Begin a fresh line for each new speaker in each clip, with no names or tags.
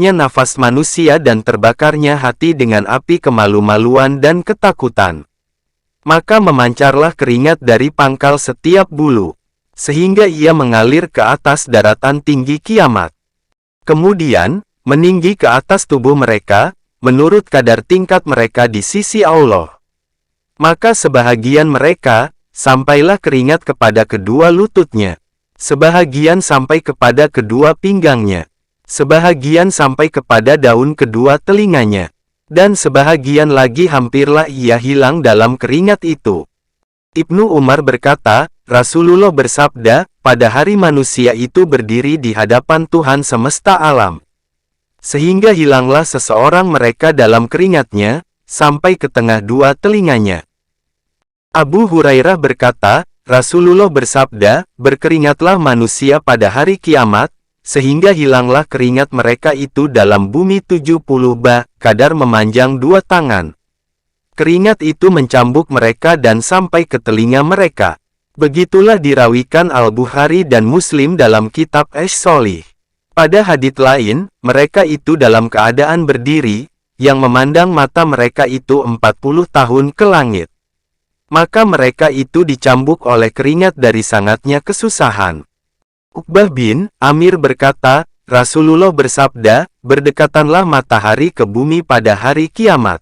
nafas manusia dan terbakarnya hati dengan api kemalu-maluan dan ketakutan. Maka memancarlah keringat dari pangkal setiap bulu, sehingga ia mengalir ke atas daratan tinggi kiamat. Kemudian, meninggi ke atas tubuh mereka, menurut kadar tingkat mereka di sisi Allah. Maka sebahagian mereka, sampailah keringat kepada kedua lututnya. Sebahagian sampai kepada kedua pinggangnya. Sebahagian sampai kepada daun kedua telinganya. Dan sebahagian lagi hampirlah ia hilang dalam keringat itu. Ibnu Umar berkata, Rasulullah bersabda, pada hari manusia itu berdiri di hadapan Tuhan semesta alam. Sehingga hilanglah seseorang mereka dalam keringatnya, sampai ke tengah dua telinganya. Abu Hurairah berkata, Rasulullah bersabda, berkeringatlah manusia pada hari kiamat, sehingga hilanglah keringat mereka itu dalam bumi 70 ba, kadar memanjang 2 tangan. Keringat itu mencambuk mereka dan sampai ke telinga mereka. Begitulah dirawikan Al-Bukhari dan Muslim dalam kitab Ash-Sholih. Pada hadits lain, mereka itu dalam keadaan berdiri, yang memandang mata mereka itu 40 tahun ke langit. Maka mereka itu dicambuk oleh keringat dari sangatnya kesusahan. Uqbah bin Amir berkata, Rasulullah bersabda, berdekatanlah matahari ke bumi pada hari kiamat.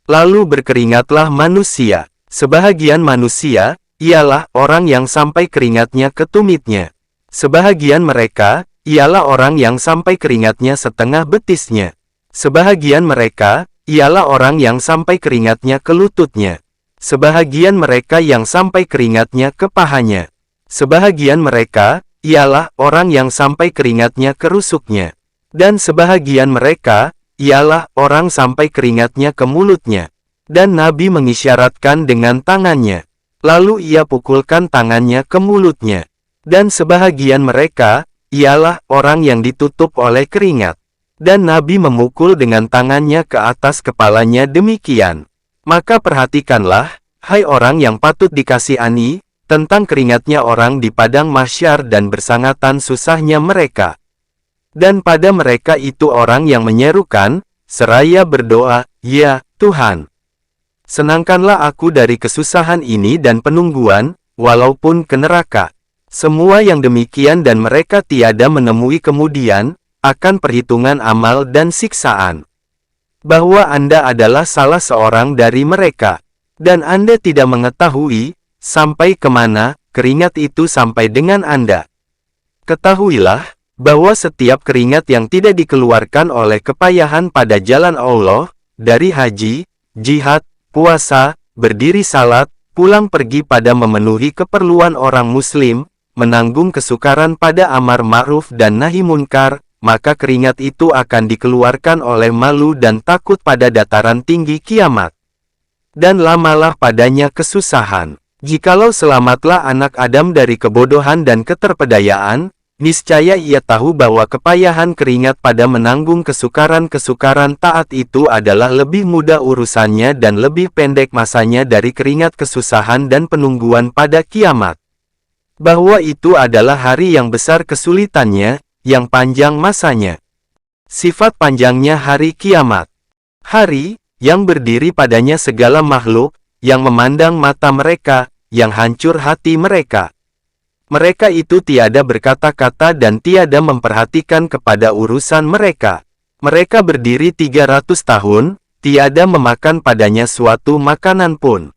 Lalu berkeringatlah manusia. Sebahagian manusia, ialah orang yang sampai keringatnya ke tumitnya. Sebahagian mereka, ialah orang yang sampai keringatnya setengah betisnya. Sebahagian mereka, ialah orang yang sampai keringatnya ke lututnya. Sebahagian mereka yang sampai keringatnya ke pahanya. Sebahagian mereka, ialah orang yang sampai keringatnya ke rusuknya. Dan sebahagian mereka, ialah orang sampai keringatnya ke mulutnya. Dan Nabi mengisyaratkan dengan tangannya. Lalu ia pukulkan tangannya ke mulutnya. Dan sebahagian mereka, ialah orang yang ditutup oleh keringat. Dan Nabi memukul dengan tangannya ke atas kepalanya demikian. Maka perhatikanlah, hai orang yang patut dikasihani, tentang keringatnya orang di padang mahsyar dan bersangatan susahnya mereka. Dan pada mereka itu orang yang menyerukan, seraya berdoa, ya Tuhan, senangkanlah aku dari kesusahan ini dan penungguan, walaupun ke neraka. Semua yang demikian dan mereka tiada menemui kemudian, akan perhitungan amal dan siksaan. Bahwa Anda adalah salah seorang dari mereka. Dan Anda tidak mengetahui, sampai kemana, keringat itu sampai dengan Anda. Ketahuilah, bahwa setiap keringat yang tidak dikeluarkan oleh kepayahan pada jalan Allah, dari haji, jihad, puasa, berdiri salat, pulang pergi pada memenuhi keperluan orang muslim, menanggung kesukaran pada amar ma'ruf dan nahi munkar, maka keringat itu akan dikeluarkan oleh malu dan takut pada dataran tinggi kiamat. Dan lamalah padanya kesusahan. Jikalau selamatlah anak Adam dari kebodohan dan keterpedayaan, niscaya ia tahu bahwa kepayahan keringat pada menanggung kesukaran-kesukaran taat itu adalah lebih mudah urusannya dan lebih pendek masanya dari keringat kesusahan dan penungguan pada kiamat. Bahwa itu adalah hari yang besar kesulitannya, yang panjang masanya. Sifat panjangnya hari kiamat. Hari, yang berdiri padanya segala makhluk, yang memandang mata mereka, yang hancur hati mereka. Mereka itu tiada berkata-kata dan tiada memperhatikan kepada urusan mereka. Mereka berdiri 300 tahun, tiada memakan padanya suatu makanan pun.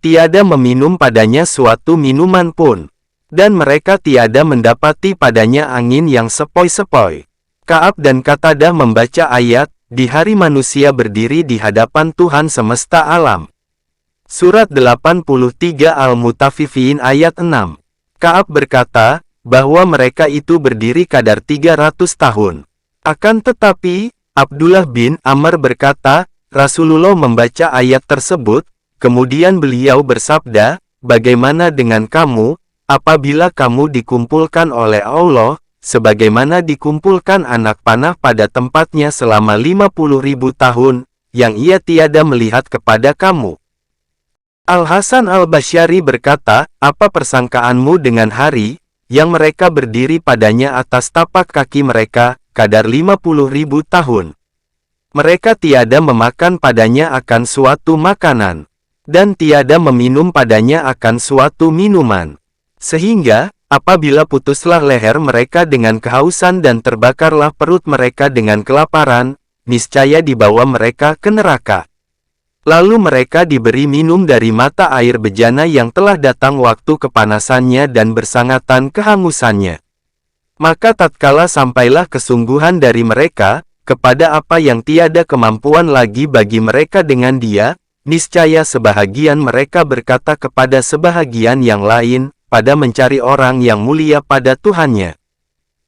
Tiada meminum padanya suatu minuman pun. Dan mereka tiada mendapati padanya angin yang sepoi-sepoi. Ka'ab dan Qatadah membaca ayat, di hari manusia berdiri di hadapan Tuhan semesta alam. Surat 83 Al-Mutaffifin ayat 6. Ka'ab berkata, bahwa mereka itu berdiri kadar 300 tahun. Akan tetapi, Abdullah bin Amr berkata, Rasulullah membaca ayat tersebut, kemudian beliau bersabda, bagaimana dengan kamu, apabila kamu dikumpulkan oleh Allah, sebagaimana dikumpulkan anak panah pada tempatnya selama 50.000 tahun, yang ia tiada melihat kepada kamu. Al-Hasan Al-Basyari berkata, apa persangkaanmu dengan hari, yang mereka berdiri padanya atas tapak kaki mereka, kadar 50.000 tahun. Mereka tiada memakan padanya akan suatu makanan, dan tiada meminum padanya akan suatu minuman. Sehingga, apabila putuslah leher mereka dengan kehausan dan terbakarlah perut mereka dengan kelaparan, niscaya dibawa mereka ke neraka. Lalu mereka diberi minum dari mata air bejana yang telah datang waktu kepanasannya dan bersangatan kehangusannya. Maka tatkala sampailah kesungguhan dari mereka, kepada apa yang tiada kemampuan lagi bagi mereka dengan dia, niscaya sebahagian mereka berkata kepada sebahagian yang lain, pada mencari orang yang mulia pada Tuhannya,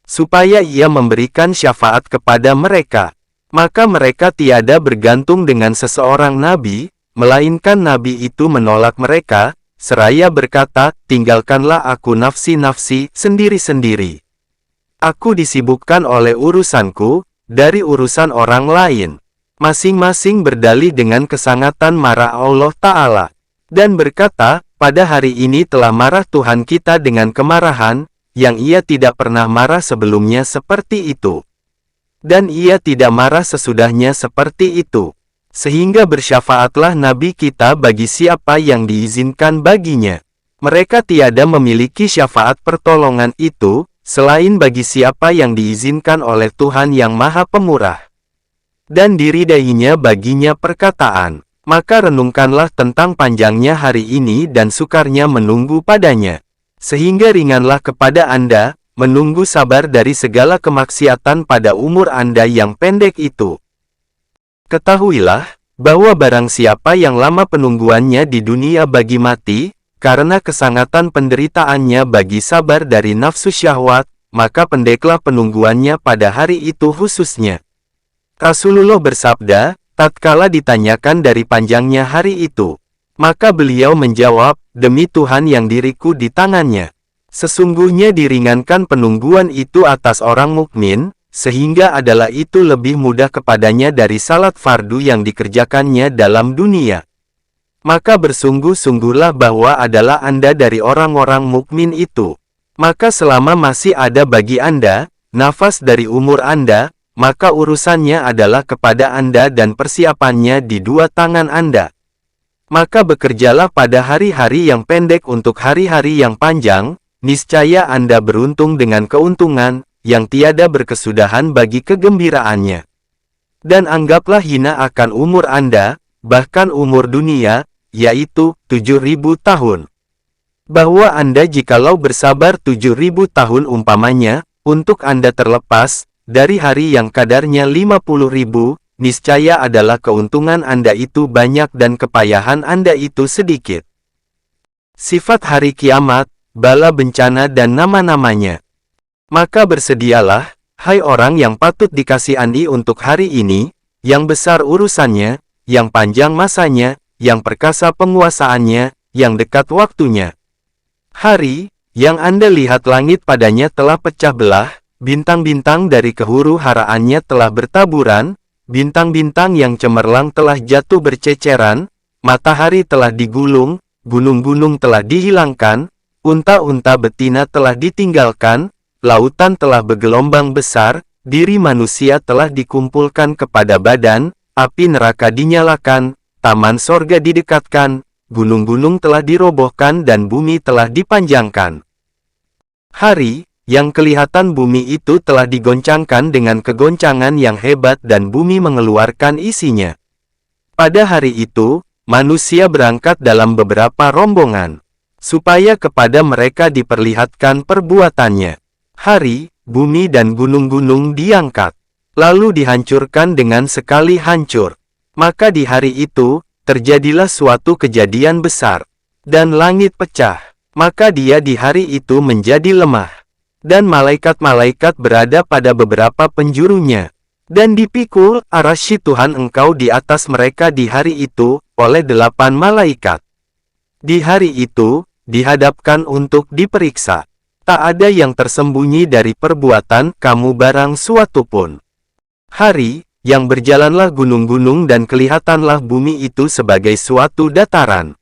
supaya ia memberikan syafaat kepada mereka. Maka mereka tiada bergantung dengan seseorang nabi, melainkan nabi itu menolak mereka, seraya berkata, tinggalkanlah aku nafsi-nafsi sendiri-sendiri. Aku disibukkan oleh urusanku, dari urusan orang lain. Masing-masing berdalih dengan kesangatan marah Allah Ta'ala, dan berkata, pada hari ini telah marah Tuhan kita dengan kemarahan, yang ia tidak pernah marah sebelumnya seperti itu. Dan ia tidak marah sesudahnya seperti itu. Sehingga bersyafaatlah Nabi kita bagi siapa yang diizinkan baginya. Mereka tiada memiliki syafaat pertolongan itu, selain bagi siapa yang diizinkan oleh Tuhan yang Maha Pemurah. Dan diridainya baginya perkataan. Maka renungkanlah tentang panjangnya hari ini dan sukarnya menunggu padanya. Sehingga ringanlah kepada Anda, menunggu sabar dari segala kemaksiatan pada umur Anda yang pendek itu. Ketahuilah, bahwa barang siapa yang lama penungguannya di dunia bagi mati, karena kesangatan penderitaannya bagi sabar dari nafsu syahwat, maka pendeklah penungguannya pada hari itu khususnya. Rasulullah bersabda, tatkala ditanyakan dari panjangnya hari itu, maka beliau menjawab, demi Tuhan yang diriku di tangannya. Sesungguhnya diringankan penungguan itu atas orang mukmin, sehingga adalah itu lebih mudah kepadanya dari salat fardu yang dikerjakannya dalam dunia. Maka bersungguh-sungguhlah bahwa adalah Anda dari orang-orang mukmin itu. Maka selama masih ada bagi Anda, nafas dari umur Anda, maka urusannya adalah kepada Anda dan persiapannya di dua tangan Anda. Maka bekerjalah pada hari-hari yang pendek untuk hari-hari yang panjang, niscaya Anda beruntung dengan keuntungan, yang tiada berkesudahan bagi kegembiraannya. Dan anggaplah hina akan umur Anda, bahkan umur dunia, yaitu 7.000 tahun. Bahwa Anda jikalau bersabar 7.000 tahun umpamanya, untuk Anda terlepas, dari hari yang kadarnya 50.000, niscaya adalah keuntungan Anda itu banyak dan kepayahan Anda itu sedikit. Sifat hari kiamat, bala bencana dan nama-namanya. Maka bersedialah, hai orang yang patut dikasihani untuk hari ini, yang besar urusannya, yang panjang masanya, yang perkasa penguasaannya, yang dekat waktunya. Hari, yang Anda lihat langit padanya telah pecah belah, bintang-bintang dari kehuru-haraannya telah bertaburan, bintang-bintang yang cemerlang telah jatuh berceceran, matahari telah digulung, gunung-gunung telah dihilangkan, unta-unta betina telah ditinggalkan, lautan telah bergelombang besar, diri manusia telah dikumpulkan kepada badan, api neraka dinyalakan, taman sorga didekatkan, gunung-gunung telah dirobohkan dan bumi telah dipanjangkan. Hari, yang kelihatan bumi itu telah digoncangkan dengan kegoncangan yang hebat dan bumi mengeluarkan isinya. Pada hari itu, manusia berangkat dalam beberapa rombongan, supaya kepada mereka diperlihatkan perbuatannya. Hari, bumi dan gunung-gunung diangkat, lalu dihancurkan dengan sekali hancur. Maka di hari itu, terjadilah suatu kejadian besar, dan langit pecah. Maka dia di hari itu menjadi lemah, dan malaikat-malaikat berada pada beberapa penjurunya, dan dipikul arasy Tuhan engkau di atas mereka di hari itu, oleh 8 malaikat. Di hari itu, dihadapkan untuk diperiksa. Tak ada yang tersembunyi dari perbuatan kamu barang suatu pun. Hari, yang berjalanlah gunung-gunung dan kelihatanlah bumi itu sebagai suatu dataran.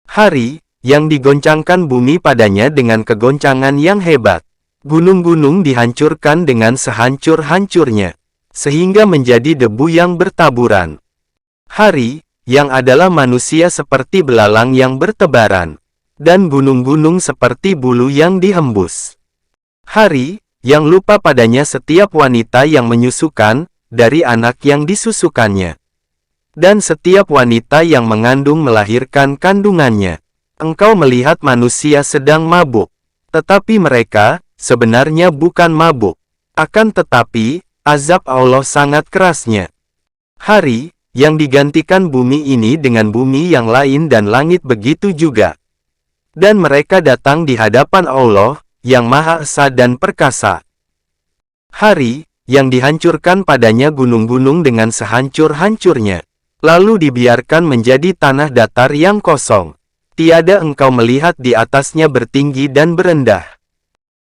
Hari, yang digoncangkan bumi padanya dengan kegoncangan yang hebat. Gunung-gunung dihancurkan dengan sehancur-hancurnya, sehingga menjadi debu yang bertaburan. Hari, yang adalah manusia seperti belalang yang bertebaran, dan gunung-gunung seperti bulu yang dihembus. Hari, yang lupa padanya setiap wanita yang menyusukan, dari anak yang disusukannya. Dan setiap wanita yang mengandung melahirkan kandungannya. Engkau melihat manusia sedang mabuk. Tetapi mereka, sebenarnya bukan mabuk. Akan tetapi, azab Allah sangat kerasnya. Hari, yang digantikan bumi ini dengan bumi yang lain dan langit begitu juga. Dan mereka datang di hadapan Allah, yang Maha Esa dan Perkasa. Hari, yang dihancurkan padanya gunung-gunung dengan sehancur-hancurnya. Lalu dibiarkan menjadi tanah datar yang kosong. Tiada engkau melihat di atasnya bertinggi dan berendah.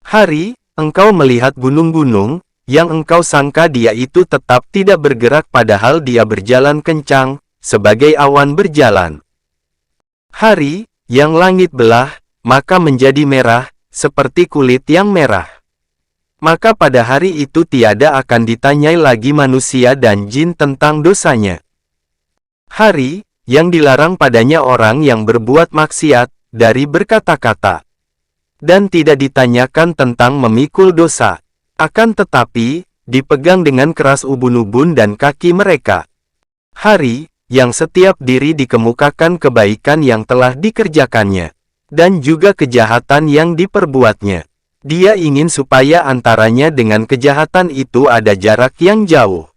Hari, engkau melihat gunung-gunung, yang engkau sangka dia itu tetap tidak bergerak padahal dia berjalan kencang, sebagai awan berjalan. Hari, yang langit belah, maka menjadi merah, seperti kulit yang merah. Maka pada hari itu tiada akan ditanyai lagi manusia dan jin tentang dosanya. Hari, yang dilarang padanya orang yang berbuat maksiat, dari berkata-kata. Dan tidak ditanyakan tentang memikul dosa. Akan tetapi, dipegang dengan keras ubun-ubun dan kaki mereka. Hari, yang setiap diri dikemukakan kebaikan yang telah dikerjakannya. Dan juga kejahatan yang diperbuatnya. Dia ingin supaya antaranya dengan kejahatan itu ada jarak yang jauh.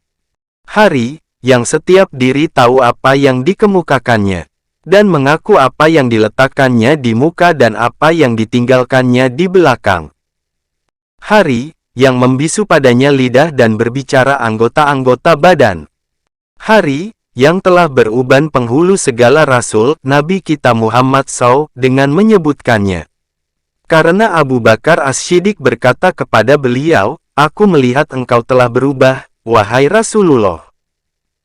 Hari, yang setiap diri tahu apa yang dikemukakannya, dan mengaku apa yang diletakkannya di muka dan apa yang ditinggalkannya di belakang. Hari, yang membisu padanya lidah dan berbicara anggota-anggota badan. Hari, yang telah beruban penghulu segala rasul, Nabi kita Muhammad SAW, dengan menyebutkannya. Karena Abu Bakar As-Siddiq berkata kepada beliau, "Aku melihat engkau telah berubah, wahai Rasulullah."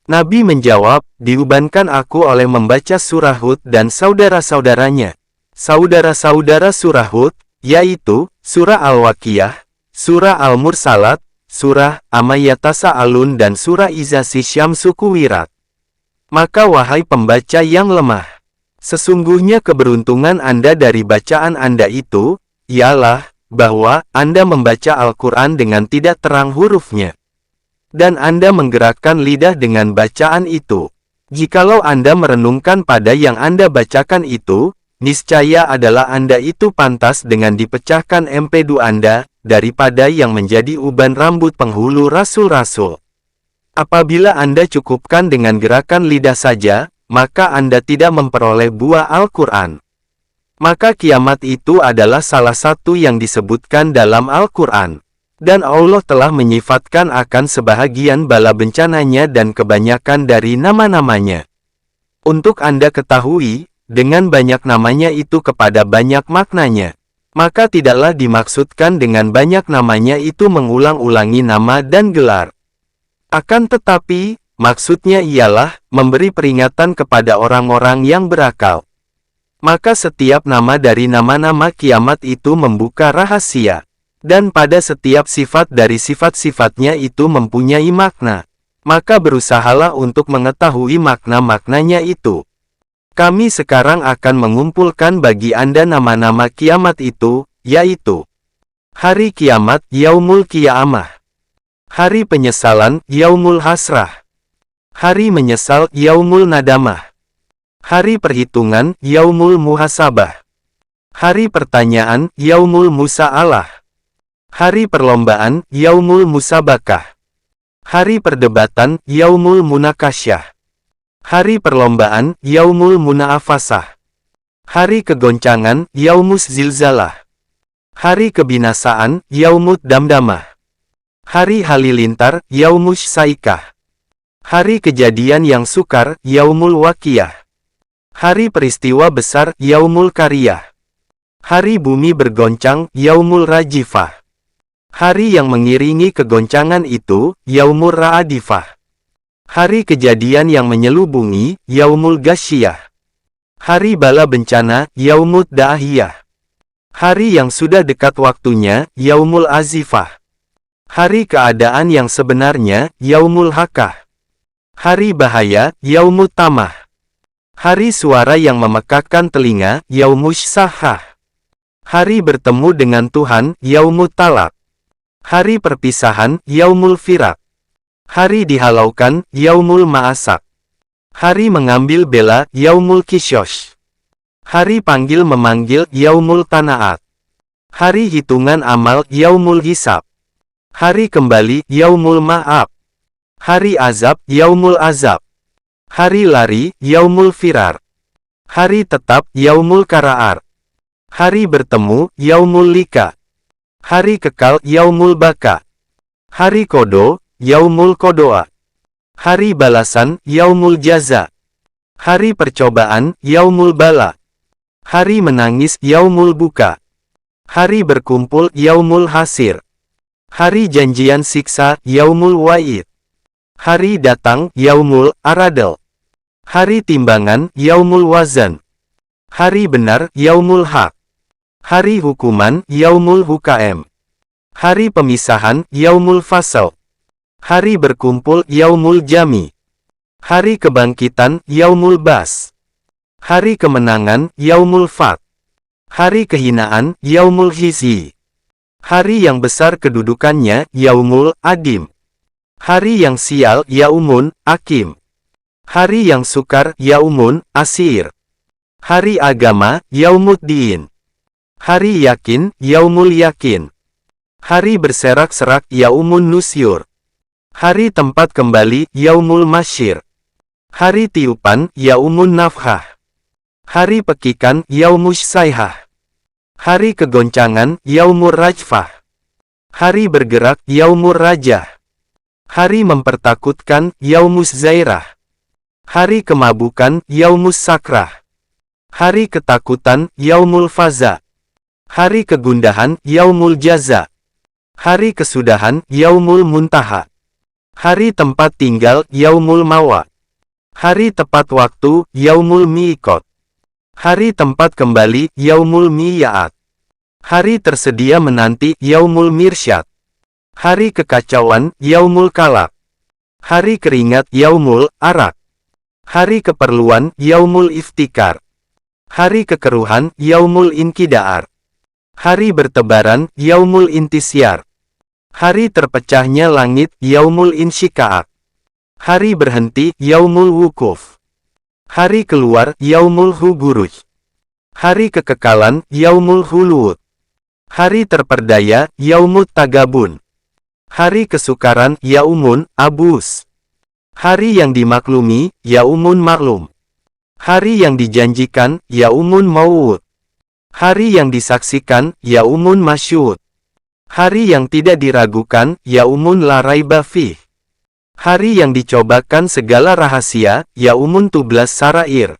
Nabi menjawab, "Diubankan aku oleh membaca surah Hud dan saudara-saudaranya." Saudara-saudara surah Hud, yaitu, surah Al-Waqiah, surah Al-Mursalat, surah Amma-Yatasa'alun dan surah Iza Syamsu Kuwirat. Maka wahai pembaca yang lemah, sesungguhnya keberuntungan Anda dari bacaan Anda itu, ialah, bahwa Anda membaca Al-Quran dengan tidak terang hurufnya. Dan Anda menggerakkan lidah dengan bacaan itu. Jikalau Anda merenungkan pada yang Anda bacakan itu, niscaya adalah Anda itu pantas dengan dipecahkan empedu Anda, daripada yang menjadi uban rambut penghulu rasul-rasul. Apabila Anda cukupkan dengan gerakan lidah saja, maka Anda tidak memperoleh buah Al-Quran. Maka kiamat itu adalah salah satu yang disebutkan dalam Al-Quran. Dan Allah telah menyifatkan akan sebahagian bala bencananya dan kebanyakan dari nama-namanya. Untuk Anda ketahui, dengan banyak namanya itu kepada banyak maknanya. Maka tidaklah dimaksudkan dengan banyak namanya itu mengulang-ulangi nama dan gelar. Akan tetapi, maksudnya ialah, memberi peringatan kepada orang-orang yang berakal. Maka setiap nama dari nama-nama kiamat itu membuka rahasia. Dan pada setiap sifat dari sifat-sifatnya itu mempunyai makna. Maka berusahalah untuk mengetahui makna-maknanya itu. Kami sekarang akan mengumpulkan bagi Anda nama-nama kiamat itu, yaitu Hari Kiamat, Yaumul Qiyamah. Hari Penyesalan, Yaumul Hasrah. Hari Menyesal, Yaumul Nadamah. Hari Perhitungan, Yaumul Muhasabah. Hari Pertanyaan, Yaumul Musa'alah. Hari Perlombaan, Yaumul Musabakah. Hari Perdebatan, Yaumul Munakasyah. Hari Perlombaan, Yaumul Munaafasah. Hari Kegoncangan, Yaumus Zilzalah. Hari Kebinasaan, Yaumut Damdamah. Hari Halilintar, Yaumus Saikah. Hari Kejadian yang sukar, Yaumul Waqiyah. Hari Peristiwa Besar, Yaumul Kariyah. Hari Bumi Bergoncang, Yaumul Rajifah. Hari yang mengiringi kegoncangan itu, Yaumur Ra'adifah. Hari kejadian yang menyelubungi, Yaumul Ghasyiyah. Hari bala bencana, Yaumud Da'ahiyah. Hari yang sudah dekat waktunya, Yaumul Azifah. Hari keadaan yang sebenarnya, Yaumul Hakah. Hari bahaya, Yaumut Tamah. Hari suara yang memekakkan telinga, Yaumush Sahah. Hari bertemu dengan Tuhan, Yaumut Talak. Hari perpisahan, Yaumul Firak. Hari dihalaukan, Yaumul Ma'asak. Hari mengambil bela, Yaumul Kisyosh. Hari panggil memanggil, Yaumul Tanaat. Hari hitungan amal, Yaumul Hisab. Hari kembali, Yaumul Ma'ab. Hari azab, Yaumul Azab. Hari lari, Yaumul Firar. Hari tetap, Yaumul Kara'ar. Hari bertemu, Yaumul Lika. Hari kekal, Yaumul Baka. Hari kodo, Yaumul Kodoa. Hari balasan, Yaumul Jaza. Hari percobaan, Yaumul Bala. Hari menangis, Yaumul Buka. Hari berkumpul, Yaumul Hasir. Hari janjian siksa, Yaumul Wa'id. Hari datang, Yaumul Aradal. Hari timbangan, Yaumul Wazan. Hari benar, Yaumul Haq. Hari hukuman, Yaumul Hukaem. Hari pemisahan, Yaumul Fasal. Hari berkumpul, Yaumul Jami. Hari kebangkitan, Yaumul Bas. Hari kemenangan, Yaumul Fat. Hari kehinaan, Yaumul Hizi. Hari yang besar kedudukannya, Yaumul Adim. Hari yang sial, Yaumun Akim. Hari yang sukar, Yaumun Asir. Hari agama, Yaumuddin. Hari yakin, Yaumul Yakin. Hari berserak-serak, Yaumun Nusyur. Hari tempat kembali, Yaumul Masyir. Hari tiupan, Yaumun Nafhah. Hari pekikan, Yaumush Sayhah. Hari kegoncangan, Yaumur Rajfah. Hari bergerak, Yaumur Rajah. Hari mempertakutkan, Yaumus Zairah. Hari kemabukan, Yaumus Sakrah. Hari ketakutan, Yaumul Faza. Hari kegundahan, Yaumul Jaza. Hari kesudahan, Yaumul Muntaha. Hari tempat tinggal, Yaumul Mawa. Hari tepat waktu, Yaumul Mi'ikot. Hari tempat kembali, Yaumul Mi'ya'at. Hari tersedia menanti, Yaumul Mirsyad. Hari kekacauan, Yaumul Kalak. Hari keringat, Yaumul Arak. Hari keperluan, Yaumul Iftikar. Hari kekeruhan, Yaumul Inkidaar. Hari bertebaran, Yaumul Intisyar. Hari terpecahnya langit, Yaumul Insyika'ak. Hari berhenti, Yaumul Wukuf. Hari keluar, Yaumul Huburuj. Hari kekekalan, Yaumul Hulud. Hari terperdaya, Yaumut Tagabun. Hari kesukaran, Yaumun Abus. Hari yang dimaklumi, Yaumun Maklum. Hari yang dijanjikan, Yaumun Mawud. Hari yang disaksikan, Yaumun Masyud. Hari yang tidak diragukan, Yaumun La Raiba Fih. Hari yang dicobakan segala rahasia, Yaumun Tublas Sarair.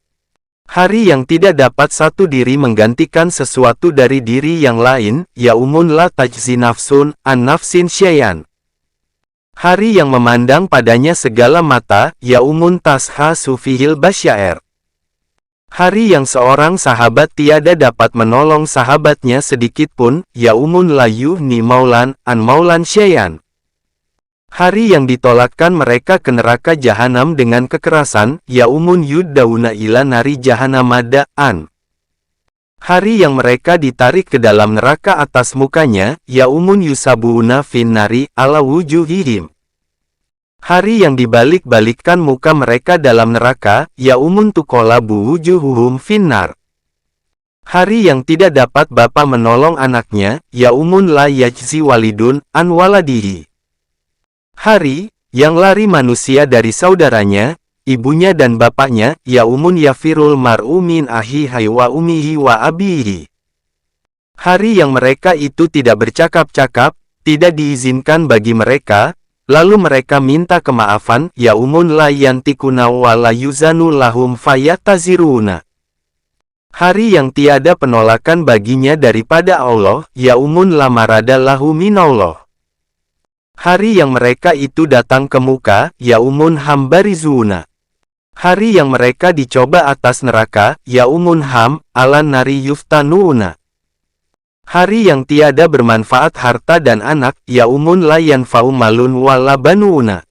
Hari yang tidak dapat satu diri menggantikan sesuatu dari diri yang lain, Yaumun La Tajzi Nafsun An Nafsin Syai'an. Hari yang memandang padanya segala mata, Yaumun Tasha Sufihil Basyair. Hari yang seorang sahabat tiada dapat menolong sahabatnya sedikitpun, Yaumun La Yuhni Maulan An Maulan Syai'an. Hari yang ditolakkan mereka ke neraka jahanam dengan kekerasan, Yaumun Yuddauna ila nari jahanamada-an. Hari yang mereka ditarik ke dalam neraka atas mukanya, Yaumun Yusabuna fin nari ala wujuhihim. Hari yang dibalik-balikkan muka mereka dalam neraka, Yaumun tuqallabu wujuhuhum finnar. Hari yang tidak dapat bapa menolong anaknya, Yaumun la yajzi walidun an waladihi. Hari yang lari manusia dari saudaranya, ibunya dan bapaknya, Yaumun yafirul mar'u min ahihi wa umihi wa abihi. Hari yang mereka itu tidak bercakap-cakap, tidak diizinkan bagi mereka, lalu mereka minta kemaafan, Yaumun la yantikuna wa la yuzanu lahum fayataziruna. Hari yang tiada penolakan baginya daripada Allah, Yaumun la marada lahu minallah. Hari yang mereka itu datang ke muka, Yaumun hambarizuna. Hari yang mereka dicoba atas neraka, Yaumun ham, alan nari yuftanuna. Hari yang tiada bermanfaat harta dan anak, yaumun la yanfa'u malun wala banuuna.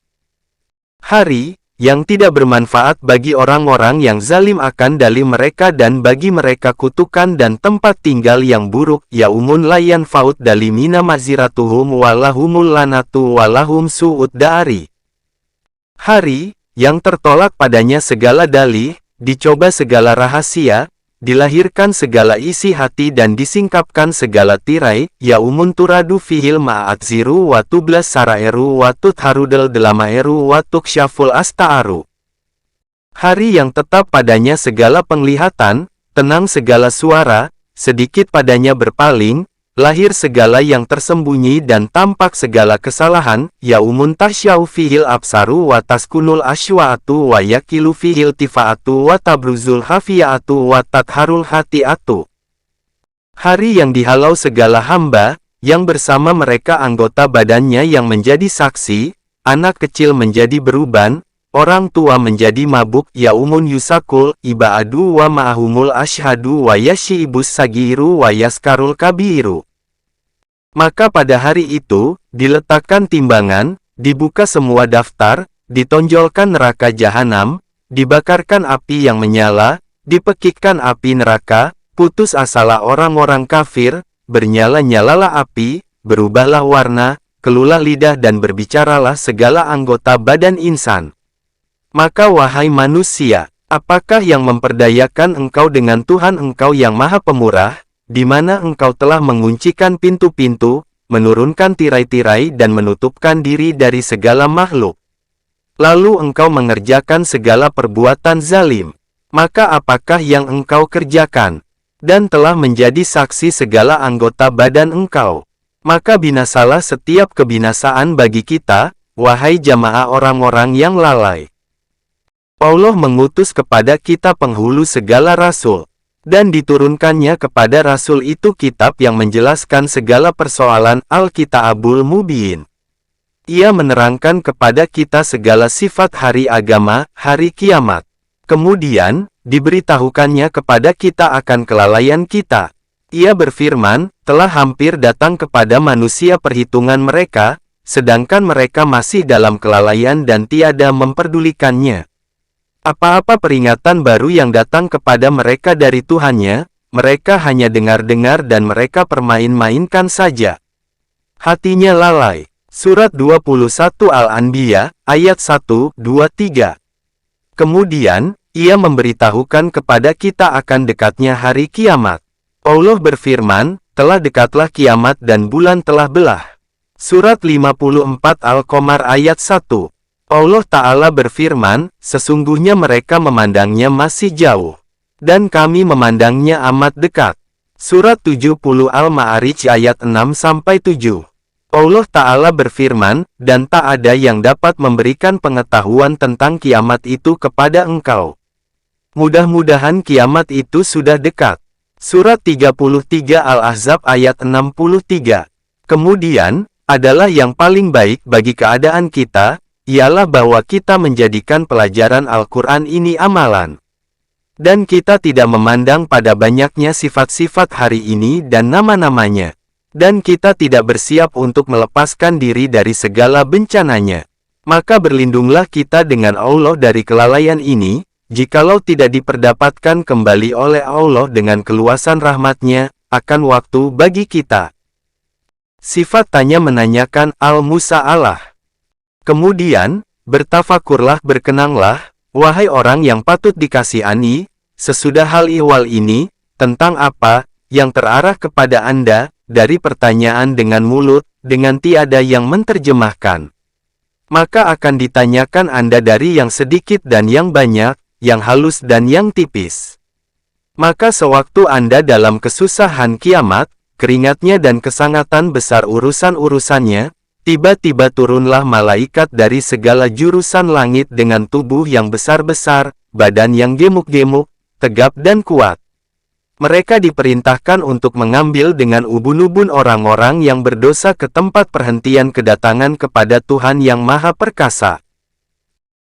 Hari yang tidak bermanfaat bagi orang-orang yang zalim akan dalih mereka dan bagi mereka kutukan dan tempat tinggal yang buruk, yaumun la yanfa'ud dalimina maziratuhum walahumul lanatu walahum su'ud dari. Hari yang tertolak padanya segala dalih, dicoba segala rahasia, dilahirkan segala isi hati dan disingkapkan segala tirai, yaumun turadu fihil ma'adziru wa tublas saraeru wa tutharudel delamaeru wa tuksyaful asta'aru. Hari yang tetap padanya segala penglihatan, tenang segala suara, sedikit padanya berpaling, lahir segala yang tersembunyi dan tampak segala kesalahan, yaumun tasyau fihil absaru wa taskunul asywa'atu wa yakilu fihil tifa'atu wa tabruzul hafiya'atu wa tatharul hati'atu. Hari yang dihalau segala hamba, yang bersama mereka anggota badannya yang menjadi saksi, anak kecil menjadi beruban, orang tua menjadi mabuk, yaumun yusakul, iba'adu wa ma'ahumul ashhadu wa yashibus sagiru wa yaskarul kabiru. Maka pada hari itu, diletakkan timbangan, dibuka semua daftar, ditonjolkan neraka jahanam, dibakarkan api yang menyala, dipekikkan api neraka, putus asalah orang-orang kafir, bernyala-nyalalah api, berubahlah warna, kelulah lidah dan berbicaralah segala anggota badan insan. Maka wahai manusia, apakah yang memperdayakan engkau dengan Tuhan engkau yang Maha Pemurah, di mana engkau telah menguncikan pintu-pintu, menurunkan tirai-tirai dan menutupkan diri dari segala makhluk. Lalu engkau mengerjakan segala perbuatan zalim. Maka apakah yang engkau kerjakan? Dan telah menjadi saksi segala anggota badan engkau. Maka binasalah setiap kebinasaan bagi kita, wahai jamaah orang-orang yang lalai. Allah mengutus kepada kita penghulu segala rasul, dan diturunkannya kepada rasul itu kitab yang menjelaskan segala persoalan Al-Kitabul Mubin. Ia menerangkan kepada kita segala sifat hari agama, hari kiamat. Kemudian, diberitahukannya kepada kita akan kelalaian kita. Ia berfirman, telah hampir datang kepada manusia perhitungan mereka, sedangkan mereka masih dalam kelalaian dan tiada memperdulikannya. Apa-apa peringatan baru yang datang kepada mereka dari Tuhannya, mereka hanya dengar-dengar dan mereka permain-mainkan saja. Hatinya lalai. Surat 21 Al-Anbiya, ayat 1-2-3. Kemudian, ia memberitahukan kepada kita akan dekatnya hari kiamat. Allah berfirman, telah dekatlah kiamat dan bulan telah belah. Surat 54 Al-Qamar ayat 1. Allah Ta'ala berfirman, sesungguhnya mereka memandangnya masih jauh, dan kami memandangnya amat dekat. Surat 70 Al-Ma'arij ayat 6-7. Allah Ta'ala berfirman, dan tak ada yang dapat memberikan pengetahuan tentang kiamat itu kepada engkau. Mudah-mudahan kiamat itu sudah dekat. Surat 33 Al-Ahzab ayat 63. Kemudian, adalah yang paling baik bagi keadaan kita, ialah bahwa kita menjadikan pelajaran Al-Quran ini amalan. Dan kita tidak memandang pada banyaknya sifat-sifat hari ini dan nama-namanya. Dan kita tidak bersiap untuk melepaskan diri dari segala bencananya. Maka berlindunglah kita dengan Allah dari kelalaian ini, jikalau tidak diperdapatkan kembali oleh Allah dengan keluasan rahmat-Nya, akan waktu bagi kita. Sifat tanya menanyakan Al-Musa'alah. Kemudian, bertafakurlah berkenanglah, wahai orang yang patut dikasihani, sesudah hal ihwal ini, tentang apa, yang terarah kepada Anda, dari pertanyaan dengan mulut, dengan tiada yang menerjemahkan. Maka akan ditanyakan Anda dari yang sedikit dan yang banyak, yang halus dan yang tipis. Maka sewaktu Anda dalam kesusahan kiamat, keringatnya dan kesangatan besar urusan-urusannya, tiba-tiba turunlah malaikat dari segala jurusan langit dengan tubuh yang besar-besar, badan yang gemuk-gemuk, tegap dan kuat. Mereka diperintahkan untuk mengambil dengan ubun-ubun orang-orang yang berdosa ke tempat perhentian kedatangan kepada Tuhan yang Maha Perkasa.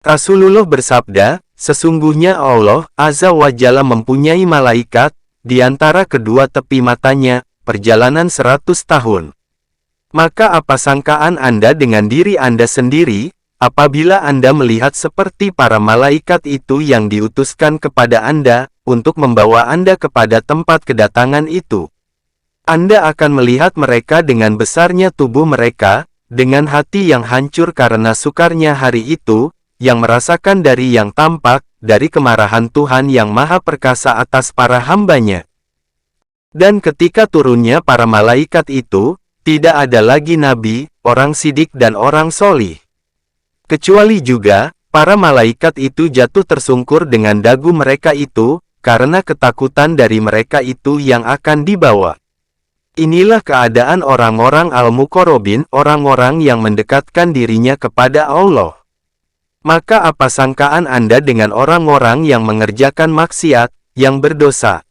Rasulullah bersabda, sesungguhnya Allah Azza wa Jalla mempunyai malaikat, di antara kedua tepi matanya, perjalanan 100 tahun. Maka apa sangkaan Anda dengan diri Anda sendiri, apabila Anda melihat seperti para malaikat itu yang diutuskan kepada Anda, untuk membawa Anda kepada tempat kedatangan itu? Anda akan melihat mereka dengan besarnya tubuh mereka, dengan hati yang hancur karena sukarnya hari itu, yang merasakan dari yang tampak, dari kemarahan Tuhan yang Maha Perkasa atas para hambanya. Dan ketika turunnya para malaikat itu, tidak ada lagi nabi, orang sidik dan orang solih. Kecuali juga, para malaikat itu jatuh tersungkur dengan dagu mereka itu, karena ketakutan dari mereka itu yang akan dibawa. Inilah keadaan orang-orang al-muqarrabin, orang-orang yang mendekatkan dirinya kepada Allah. Maka apa sangkaan Anda dengan orang-orang yang mengerjakan maksiat, yang berdosa?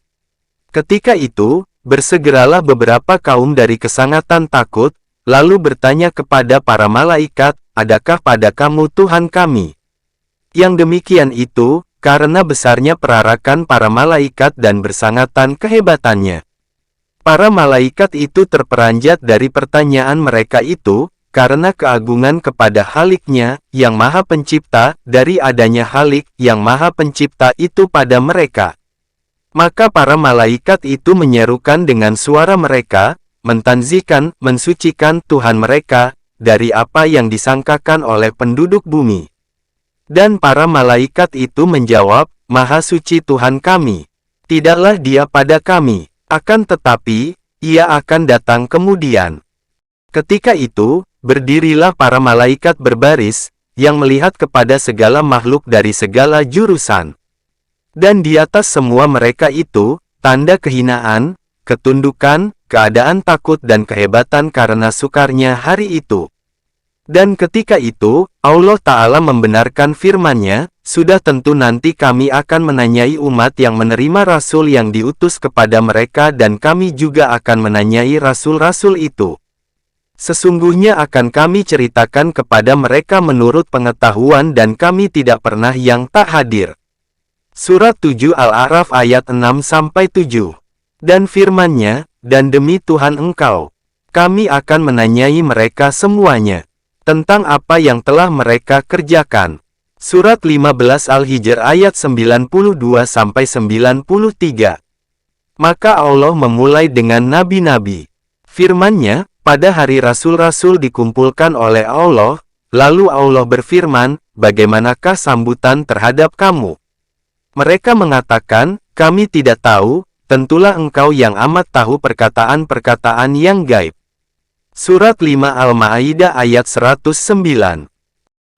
Ketika itu, bersegeralah beberapa kaum dari kesangatan takut, lalu bertanya kepada para malaikat, adakah pada kamu Tuhan kami? Yang demikian itu, karena besarnya perarakan para malaikat dan bersangatan kehebatannya. Para malaikat itu terperanjat dari pertanyaan mereka itu, karena keagungan kepada Haliknya, yang Maha Pencipta, dari adanya Halik, yang Maha Pencipta itu pada mereka. Maka para malaikat itu menyerukan dengan suara mereka, mentanzihkan, mensucikan Tuhan mereka, dari apa yang disangkakan oleh penduduk bumi. Dan para malaikat itu menjawab, Maha Suci Tuhan kami. Tidaklah Dia pada kami, akan tetapi, Ia akan datang kemudian. Ketika itu, berdirilah para malaikat berbaris, yang melihat kepada segala makhluk dari segala jurusan. Dan di atas semua mereka itu, tanda kehinaan, ketundukan, keadaan takut dan kehebatan karena sukarnya hari itu. Dan ketika itu, Allah Ta'ala membenarkan firman-Nya, sudah tentu nanti kami akan menanyai umat yang menerima rasul yang diutus kepada mereka dan kami juga akan menanyai rasul-rasul itu. Sesungguhnya akan kami ceritakan kepada mereka menurut pengetahuan dan kami tidak pernah yang tak hadir. Surat 7 Al-A'raf ayat 6-7. Dan firman-Nya, dan demi Tuhan engkau, kami akan menanyai mereka semuanya, tentang apa yang telah mereka kerjakan. Surat 15 Al-Hijr ayat 92-93. Maka Allah memulai dengan nabi-nabi. Firman-Nya, pada hari rasul-rasul dikumpulkan oleh Allah, lalu Allah berfirman, bagaimanakah sambutan terhadap kamu? Mereka mengatakan, kami tidak tahu, tentulah engkau yang amat tahu perkataan-perkataan yang gaib. Surat 5 Al-Ma'idah ayat 109.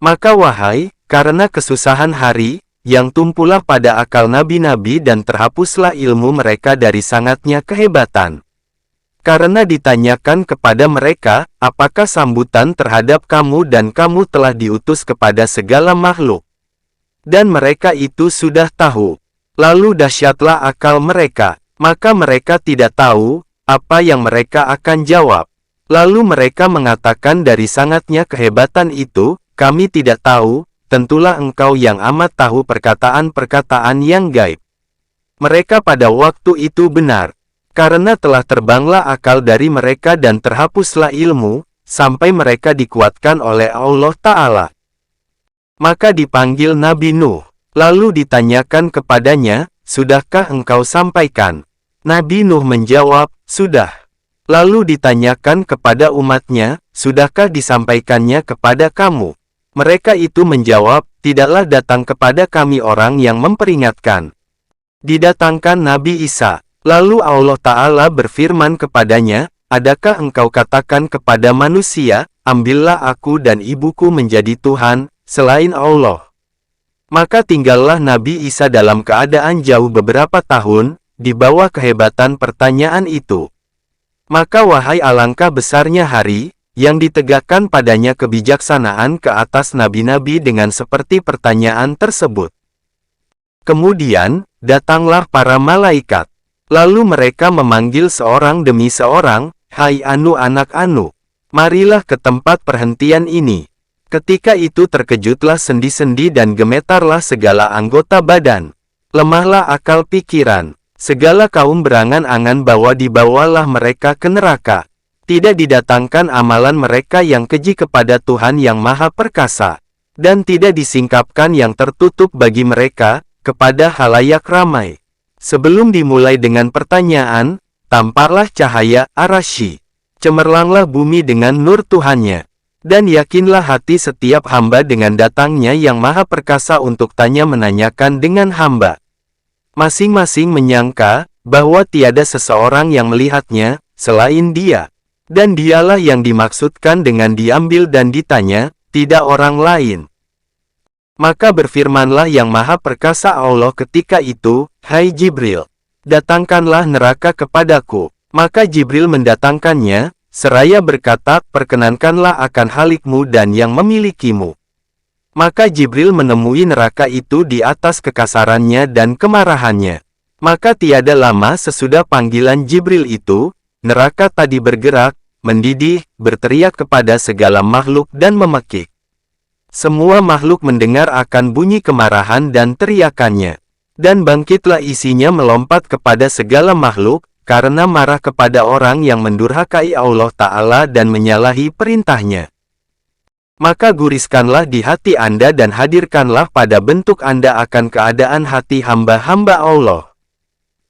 Maka wahai, karena kesusahan hari, yang tumpulah pada akal nabi-nabi dan terhapuslah ilmu mereka dari sangatnya kehebatan. Karena ditanyakan kepada mereka, apakah sambutan terhadap kamu dan kamu telah diutus kepada segala makhluk. Dan mereka itu sudah tahu. Lalu dahsyatlah akal mereka, maka mereka tidak tahu, apa yang mereka akan jawab. Lalu mereka mengatakan dari sangatnya kehebatan itu, kami tidak tahu, tentulah engkau yang amat tahu perkataan-perkataan yang gaib. Mereka pada waktu itu benar. Karena telah terbanglah akal dari mereka dan terhapuslah ilmu, sampai mereka dikuatkan oleh Allah Ta'ala. Maka dipanggil Nabi Nuh, lalu ditanyakan kepadanya, sudahkah engkau sampaikan? Nabi Nuh menjawab, sudah. Lalu ditanyakan kepada umatnya, sudahkah disampaikannya kepada kamu? Mereka itu menjawab, tidaklah datang kepada kami orang yang memperingatkan. Didatangkan Nabi Isa. Lalu Allah Ta'ala berfirman kepadanya, adakah engkau katakan kepada manusia, ambillah aku dan ibuku menjadi Tuhan, selain Allah. Maka tinggallah Nabi Isa dalam keadaan jauh beberapa tahun, di bawah kehebatan pertanyaan itu. Maka wahai alangkah besarnya hari, yang ditegakkan padanya kebijaksanaan ke atas nabi-nabi dengan seperti pertanyaan tersebut. Kemudian, datanglah para malaikat. Lalu mereka memanggil seorang demi seorang, hai Anu anak Anu, marilah ke tempat perhentian ini. Ketika itu terkejutlah sendi-sendi dan gemetarlah segala anggota badan. Lemahlah akal pikiran. Segala kaum berangan-angan bahwa dibawalah mereka ke neraka. Tidak didatangkan amalan mereka yang keji kepada Tuhan yang Maha Perkasa. Dan tidak disingkapkan yang tertutup bagi mereka, kepada halayak ramai. Sebelum dimulai dengan pertanyaan, tamparlah cahaya Arasy. Cemerlanglah bumi dengan nur Tuhannya. Dan yakinlah hati setiap hamba dengan datangnya yang Maha Perkasa untuk tanya menanyakan dengan hamba. Masing-masing menyangka, bahwa tiada seseorang yang melihatnya, selain dia. Dan dialah yang dimaksudkan dengan diambil dan ditanya, tidak orang lain. Maka berfirmanlah yang Maha Perkasa Allah ketika itu, "Hai Jibril, datangkanlah neraka kepadaku." Maka Jibril mendatangkannya, seraya berkata, "Perkenankanlah akan Halikmu dan yang memilikimu." Maka Jibril menemui neraka itu di atas kekasarannya dan kemarahannya. Maka tiada lama sesudah panggilan Jibril itu, neraka tadi bergerak, mendidih, berteriak kepada segala makhluk dan memekik. Semua makhluk mendengar akan bunyi kemarahan dan teriakannya. Dan bangkitlah isinya melompat kepada segala makhluk, karena marah kepada orang yang mendurhakai Allah Ta'ala dan menyalahi perintahnya. Maka guriskanlah di hati Anda dan hadirkanlah pada bentuk Anda akan keadaan hati hamba-hamba Allah.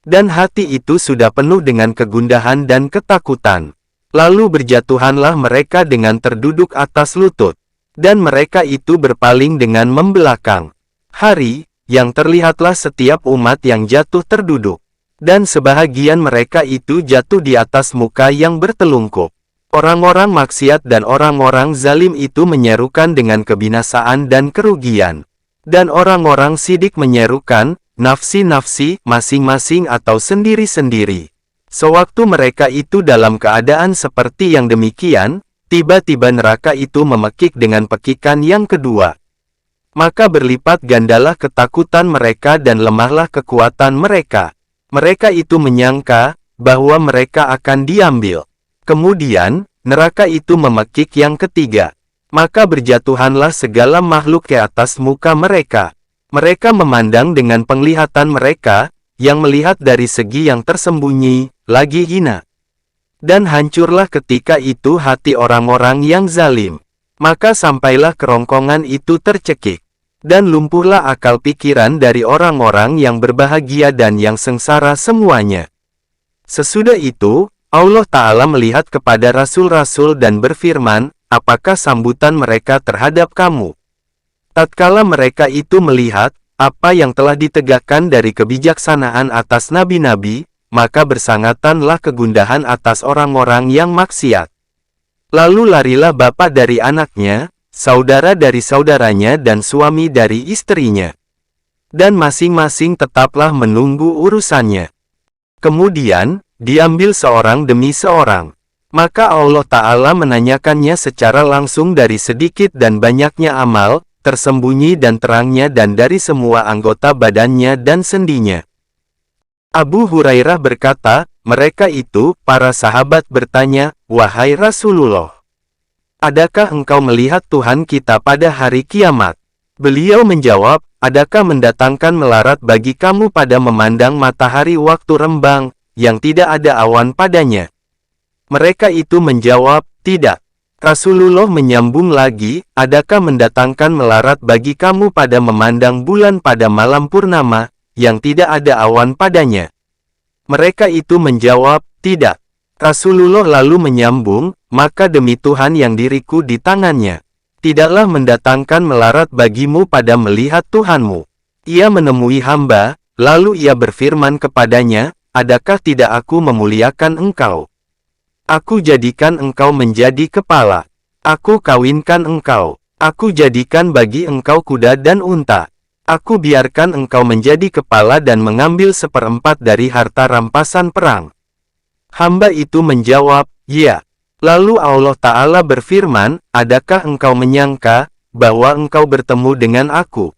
Dan hati itu sudah penuh dengan kegundahan dan ketakutan. Lalu berjatuhanlah mereka dengan terduduk atas lutut. Dan mereka itu berpaling dengan membelakang. Hari, yang terlihatlah setiap umat yang jatuh terduduk. Dan sebahagian mereka itu jatuh di atas muka yang bertelungkup. Orang-orang maksiat dan orang-orang zalim itu menyerukan dengan kebinasaan dan kerugian. Dan orang-orang sidik menyerukan, nafsi-nafsi, masing-masing atau sendiri-sendiri. Sewaktu mereka itu dalam keadaan seperti yang demikian, tiba-tiba neraka itu memekik dengan pekikan yang kedua. Maka berlipat gandalah ketakutan mereka dan lemahlah kekuatan mereka. Mereka itu menyangka, bahwa mereka akan diambil. Kemudian, neraka itu memekik yang ketiga. Maka berjatuhanlah segala makhluk ke atas muka mereka. Mereka memandang dengan penglihatan mereka, yang melihat dari segi yang tersembunyi, lagi hina. Dan hancurlah ketika itu hati orang-orang yang zalim. Maka sampailah kerongkongan itu tercekik. Dan lumpuhlah akal pikiran dari orang-orang yang berbahagia dan yang sengsara semuanya. Sesudah itu, Allah Ta'ala melihat kepada rasul-rasul dan berfirman, apakah sambutan mereka terhadap kamu? Tatkala mereka itu melihat, apa yang telah ditegakkan dari kebijaksanaan atas nabi-nabi, maka bersangatanlah kegundahan atas orang-orang yang maksiat. Lalu larilah bapa dari anaknya, saudara dari saudaranya dan suami dari istrinya. Dan masing-masing tetaplah menunggu urusannya. Kemudian, diambil seorang demi seorang. Maka Allah Ta'ala menanyakannya secara langsung dari sedikit dan banyaknya amal, tersembunyi dan terangnya dan dari semua anggota badannya dan sendinya. Abu Hurairah berkata, mereka itu, para sahabat bertanya, "Wahai Rasulullah, adakah engkau melihat Tuhan kita pada hari kiamat?" Beliau menjawab, adakah mendatangkan melarat bagi kamu pada memandang matahari waktu rembang, yang tidak ada awan padanya? Mereka itu menjawab, tidak. Rasulullah menyambung lagi, adakah mendatangkan melarat bagi kamu pada memandang bulan pada malam purnama, yang tidak ada awan padanya? Mereka itu menjawab, tidak. Rasulullah lalu menyambung, maka demi Tuhan yang diriku di tangannya, tidaklah mendatangkan melarat bagimu pada melihat Tuhanmu. Ia menemui hamba, lalu ia berfirman kepadanya, adakah tidak aku memuliakan engkau? Aku jadikan engkau menjadi kepala. Aku kawinkan engkau. Aku jadikan bagi engkau kuda dan unta. Aku biarkan engkau menjadi kepala dan mengambil seperempat dari harta rampasan perang. Hamba itu menjawab, ya. Lalu Allah Ta'ala berfirman, adakah engkau menyangka, bahwa engkau bertemu dengan aku?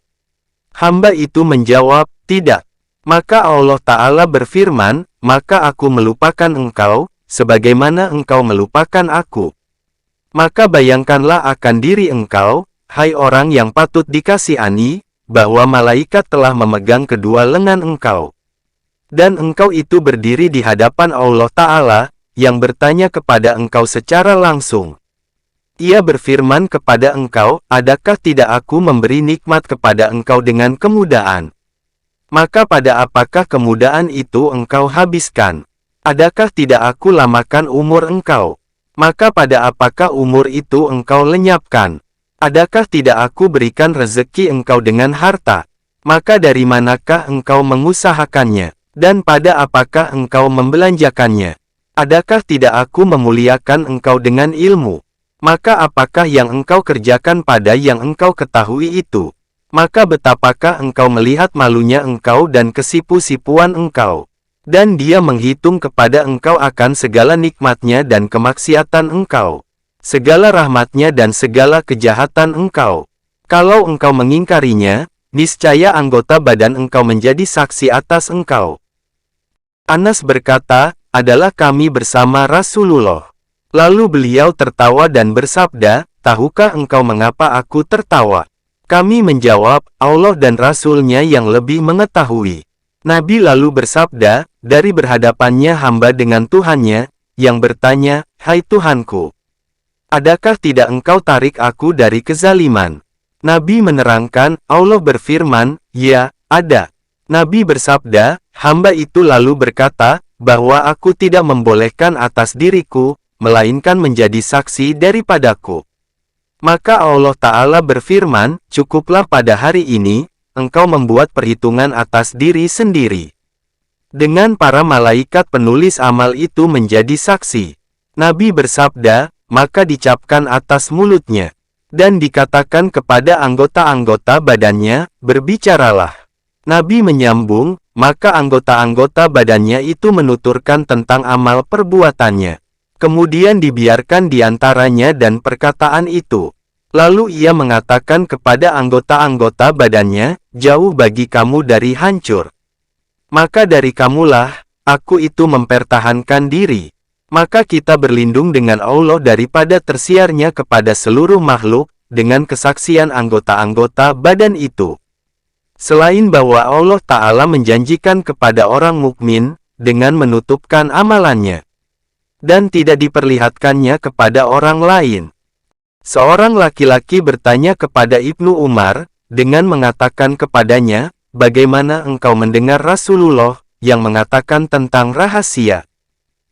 Hamba itu menjawab, tidak. Maka Allah Ta'ala berfirman, maka aku melupakan engkau, sebagaimana engkau melupakan aku. Maka bayangkanlah akan diri engkau, hai orang yang patut dikasihani, bahwa malaikat telah memegang kedua lengan engkau. Dan engkau itu berdiri di hadapan Allah Ta'ala, yang bertanya kepada engkau secara langsung. Ia berfirman kepada engkau, adakah tidak aku memberi nikmat kepada engkau dengan kemudahan? Maka pada apakah kemudahan itu engkau habiskan? Adakah tidak aku lamakan umur engkau? Maka pada apakah umur itu engkau lenyapkan? Adakah tidak aku berikan rezeki engkau dengan harta? Maka dari manakah engkau mengusahakannya? Dan pada apakah engkau membelanjakannya? Adakah tidak aku memuliakan engkau dengan ilmu? Maka apakah yang engkau kerjakan pada yang engkau ketahui itu? Maka betapakah engkau melihat malunya engkau dan kesipu-sipuan engkau? Dan dia menghitung kepada engkau akan segala nikmatnya dan kemaksiatan engkau, segala rahmatnya dan segala kejahatan engkau. Kalau engkau mengingkarinya, niscaya anggota badan engkau menjadi saksi atas engkau. Anas berkata, adalah kami bersama Rasulullah. Lalu beliau tertawa dan bersabda, tahukah engkau mengapa aku tertawa? Kami menjawab, Allah dan Rasul-Nya yang lebih mengetahui. Nabi lalu bersabda, dari berhadapannya hamba dengan Tuhannya, yang bertanya, hai Tuhanku, adakah tidak engkau tarik aku dari kezaliman? Nabi menerangkan, Allah berfirman, ya, ada. Nabi bersabda, hamba itu lalu berkata, bahwa aku tidak membolehkan atas diriku, melainkan menjadi saksi daripadaku. Maka Allah Ta'ala berfirman, cukuplah pada hari ini, engkau membuat perhitungan atas diri sendiri. Dengan para malaikat penulis amal itu menjadi saksi. Nabi bersabda, maka dicapkan atas mulutnya, dan dikatakan kepada anggota-anggota badannya, berbicaralah. Nabi menyambung, maka anggota-anggota badannya itu menuturkan tentang amal perbuatannya. Kemudian dibiarkan di antaranya dan perkataan itu. Lalu ia mengatakan kepada anggota-anggota badannya, jauh bagi kamu dari hancur. Maka dari kamulah, aku itu mempertahankan diri. Maka kita berlindung dengan Allah daripada tersiarnya kepada seluruh makhluk, dengan kesaksian anggota-anggota badan itu. Selain bahwa Allah Ta'ala menjanjikan kepada orang mukmin, dengan menutupkan amalannya, dan tidak diperlihatkannya kepada orang lain. Seorang laki-laki bertanya kepada Ibnu Umar, dengan mengatakan kepadanya, bagaimana engkau mendengar Rasulullah, yang mengatakan tentang rahasia?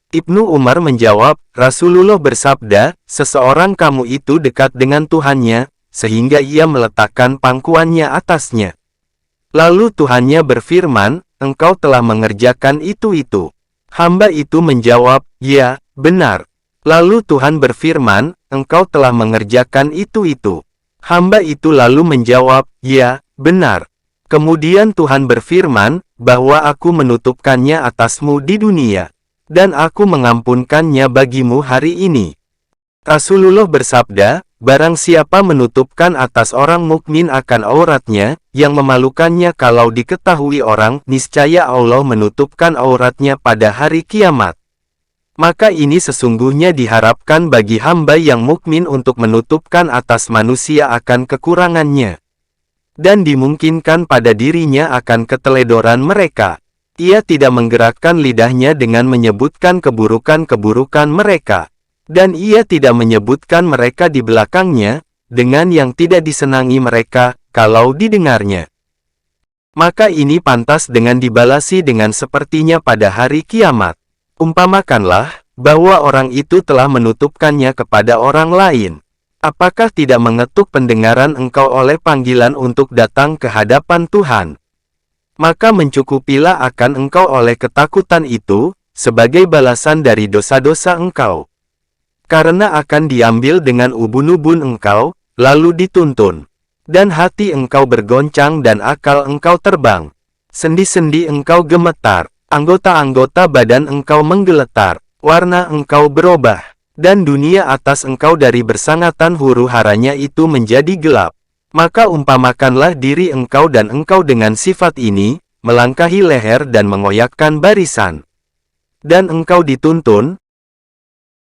Ibnu Umar menjawab, Rasulullah bersabda, seseorang kamu itu dekat dengan Tuhannya, sehingga ia meletakkan pangkuannya atasnya. Lalu Tuhannya berfirman, engkau telah mengerjakan itu. Hamba itu menjawab, ya, benar. Lalu Tuhan berfirman, engkau telah mengerjakan itu. Hamba itu lalu menjawab, ya, benar. Kemudian Tuhan berfirman, bahwa aku menutupkannya atasmu di dunia, dan aku mengampunkannya bagimu hari ini. Rasulullah bersabda, barang siapa menutupkan atas orang mukmin akan auratnya, yang memalukannya kalau diketahui orang, niscaya Allah menutupkan auratnya pada hari kiamat. Maka ini sesungguhnya diharapkan bagi hamba yang mukmin untuk menutupkan atas manusia akan kekurangannya. Dan dimungkinkan pada dirinya akan keteledoran mereka. Ia tidak menggerakkan lidahnya dengan menyebutkan keburukan-keburukan mereka. Dan ia tidak menyebutkan mereka di belakangnya, dengan yang tidak disenangi mereka, kalau didengarnya. Maka ini pantas dengan dibalasi dengan sepertinya pada hari kiamat. Umpamakanlah, bahwa orang itu telah menutupkannya kepada orang lain. Apakah tidak mengetuk pendengaran engkau oleh panggilan untuk datang ke hadapan Tuhan? Maka mencukupilah akan engkau oleh ketakutan itu, sebagai balasan dari dosa-dosa engkau. Karena akan diambil dengan ubun-ubun engkau, lalu dituntun. Dan hati engkau bergoncang dan akal engkau terbang. Sendi-sendi engkau gemetar, anggota-anggota badan engkau menggeletar, warna engkau berubah, dan dunia atas engkau dari bersangatan huru-haranya itu menjadi gelap. Maka umpamakanlah diri engkau dan engkau dengan sifat ini, melangkahi leher dan mengoyakkan barisan. Dan engkau dituntun,